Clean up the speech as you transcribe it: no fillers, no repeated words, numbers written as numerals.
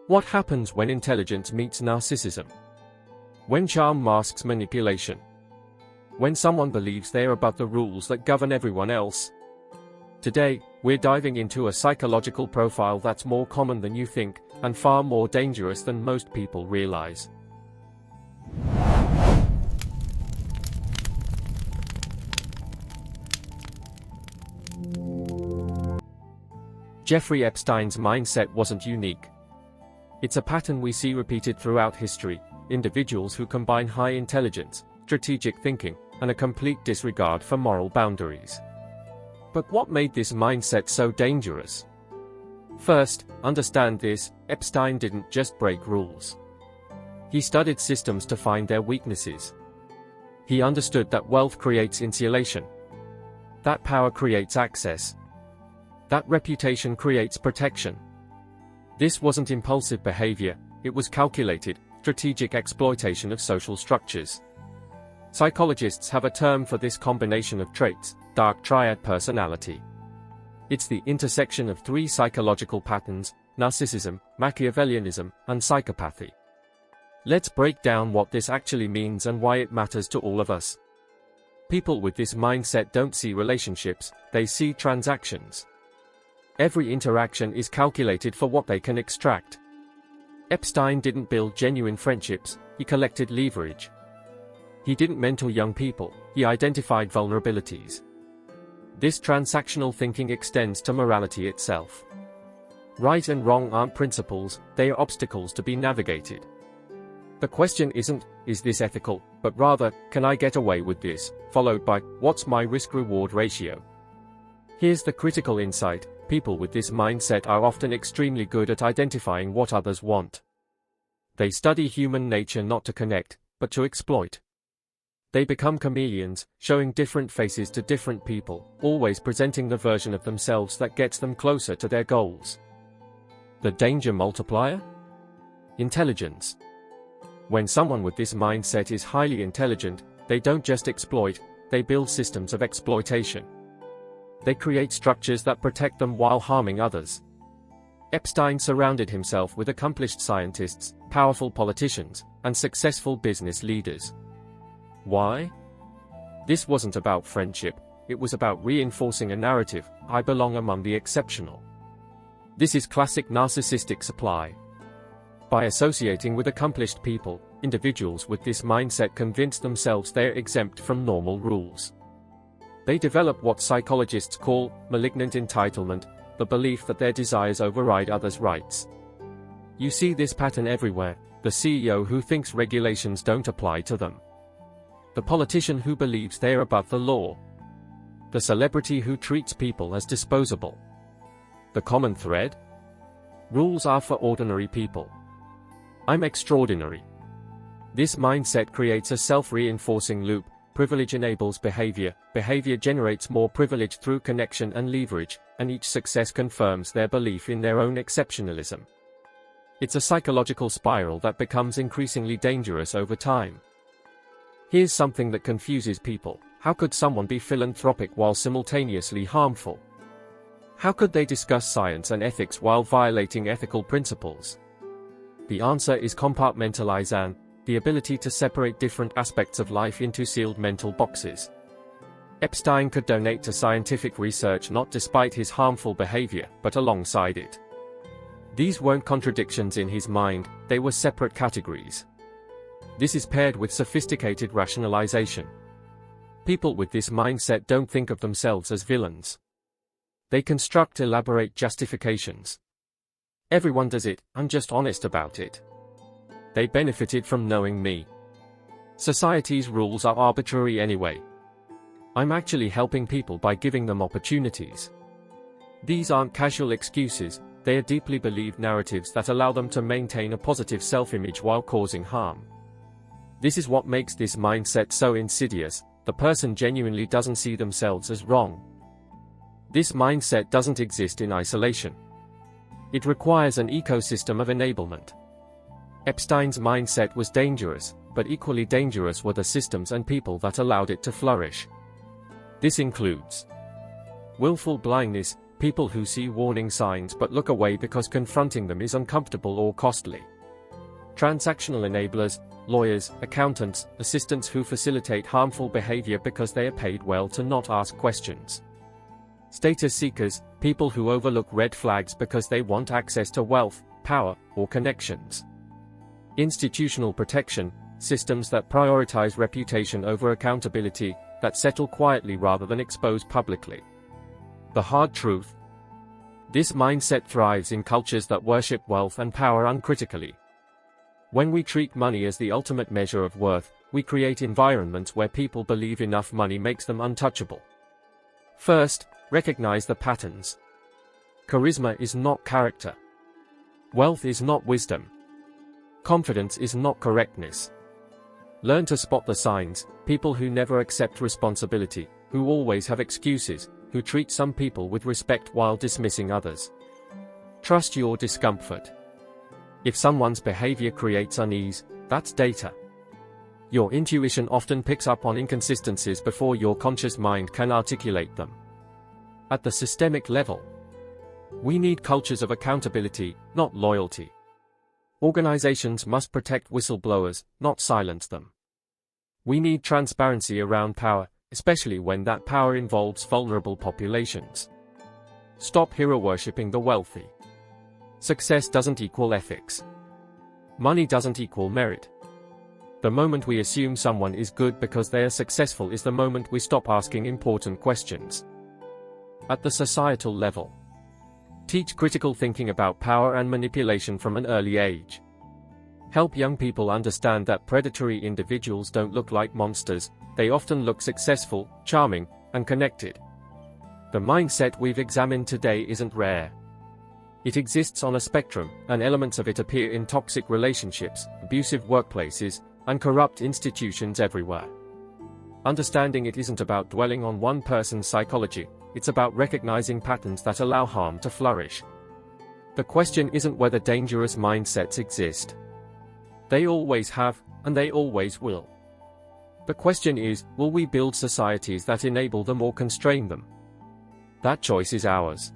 What happens when intelligence meets narcissism? When charm masks manipulation? When someone believes they are above the rules that govern everyone else? Today, we're diving into a psychological profile that's more common than you think, and far more dangerous than most people realize. Jeffrey Epstein's mindset wasn't unique. It's a pattern we see repeated throughout history: individuals who combine high intelligence, strategic thinking, and a complete disregard for moral boundaries. But what made this mindset so dangerous? First, understand this: Epstein didn't just break rules. He studied systems to find their weaknesses. He understood that wealth creates insulation, that power creates access, that reputation creates protection. This wasn't impulsive behavior, it was calculated, strategic exploitation of social structures. Psychologists have a term for this combination of traits: dark triad personality. It's the intersection of three psychological patterns: narcissism, Machiavellianism, and psychopathy. Let's break down what this actually means and why it matters to all of us. People with this mindset don't see relationships, they see transactions. Every interaction is calculated for what they can extract. Epstein didn't build genuine friendships, he collected leverage. He didn't mentor young people, he identified vulnerabilities. This transactional thinking extends to morality itself. Right and wrong aren't principles, they are obstacles to be navigated. The question isn't, is this ethical, but rather, can I get away with this, followed by, what's my risk-reward ratio? Here's the critical insight: people with this mindset are often extremely good at identifying what others want. They study human nature not to connect, but to exploit. They become chameleons, showing different faces to different people, always presenting the version of themselves that gets them closer to their goals. The danger multiplier? Intelligence. When someone with this mindset is highly intelligent, they don't just exploit, they build systems of exploitation. They create structures that protect them while harming others. Epstein surrounded himself with accomplished scientists, powerful politicians, and successful business leaders. Why? This wasn't about friendship, it was about reinforcing a narrative: I belong among the exceptional. This is classic narcissistic supply. By associating with accomplished people, individuals with this mindset convince themselves they're exempt from normal rules. They develop what psychologists call malignant entitlement, the belief that their desires override others' rights. You see this pattern everywhere: the CEO who thinks regulations don't apply to them, the politician who believes they're above the law, the celebrity who treats people as disposable. The common thread? Rules are for ordinary people. I'm extraordinary. This mindset creates a self-reinforcing loop. Privilege enables behavior, behavior generates more privilege through connection and leverage, and each success confirms their belief in their own exceptionalism. It's a psychological spiral that becomes increasingly dangerous over time. Here's something that confuses people: how could someone be philanthropic while simultaneously harmful? How could they discuss science and ethics while violating ethical principles? The answer is compartmentalization, the ability to separate different aspects of life into sealed mental boxes. Epstein could donate to scientific research not despite his harmful behavior, but alongside it. These weren't contradictions in his mind, they were separate categories. This is paired with sophisticated rationalization. People with this mindset don't think of themselves as villains. They construct elaborate justifications. Everyone does it, I'm just honest about it. They benefited from knowing me. Society's rules are arbitrary anyway. I'm actually helping people by giving them opportunities. These aren't casual excuses, they are deeply believed narratives that allow them to maintain a positive self-image while causing harm. This is what makes this mindset so insidious: the person genuinely doesn't see themselves as wrong. This mindset doesn't exist in isolation. It requires an ecosystem of enablement. Epstein's mindset was dangerous, but equally dangerous were the systems and people that allowed it to flourish. This includes willful blindness. People who see warning signs but look away because confronting them is uncomfortable or costly. Transactional enablers, lawyers, accountants, assistants who facilitate harmful behavior because they are paid well to not ask questions. Status seekers, people who overlook red flags because they want access to wealth, power, or connections. Institutional protection, systems that prioritize reputation over accountability, that settle quietly rather than expose publicly. The hard truth. This mindset thrives in cultures that worship wealth and power uncritically. When we treat money as the ultimate measure of worth, we create environments where people believe enough money makes them untouchable. First, recognize the patterns. Charisma is not character. Wealth is not wisdom. Confidence is not correctness. Learn to spot the signs: people who never accept responsibility, who always have excuses, who treat some people with respect while dismissing others. Trust your discomfort. If someone's behavior creates unease, that's data. Your intuition often picks up on inconsistencies before your conscious mind can articulate them. At the systemic level, we need cultures of accountability, not loyalty. Organizations must protect whistleblowers, not silence them. We need transparency around power, especially when that power involves vulnerable populations. Stop hero-worshipping the wealthy. Success doesn't equal ethics. Money doesn't equal merit. The moment we assume someone is good because they are successful is the moment we stop asking important questions. At the societal level, teach critical thinking about power and manipulation from an early age. Help young people understand that predatory individuals don't look like monsters, they often look successful, charming, and connected. The mindset we've examined today isn't rare. It exists on a spectrum, and elements of it appear in toxic relationships, abusive workplaces, and corrupt institutions everywhere. Understanding it isn't about dwelling on one person's psychology, it's about recognizing patterns that allow harm to flourish. The question isn't whether dangerous mindsets exist. They always have, and they always will. The question is, will we build societies that enable them or constrain them? That choice is ours.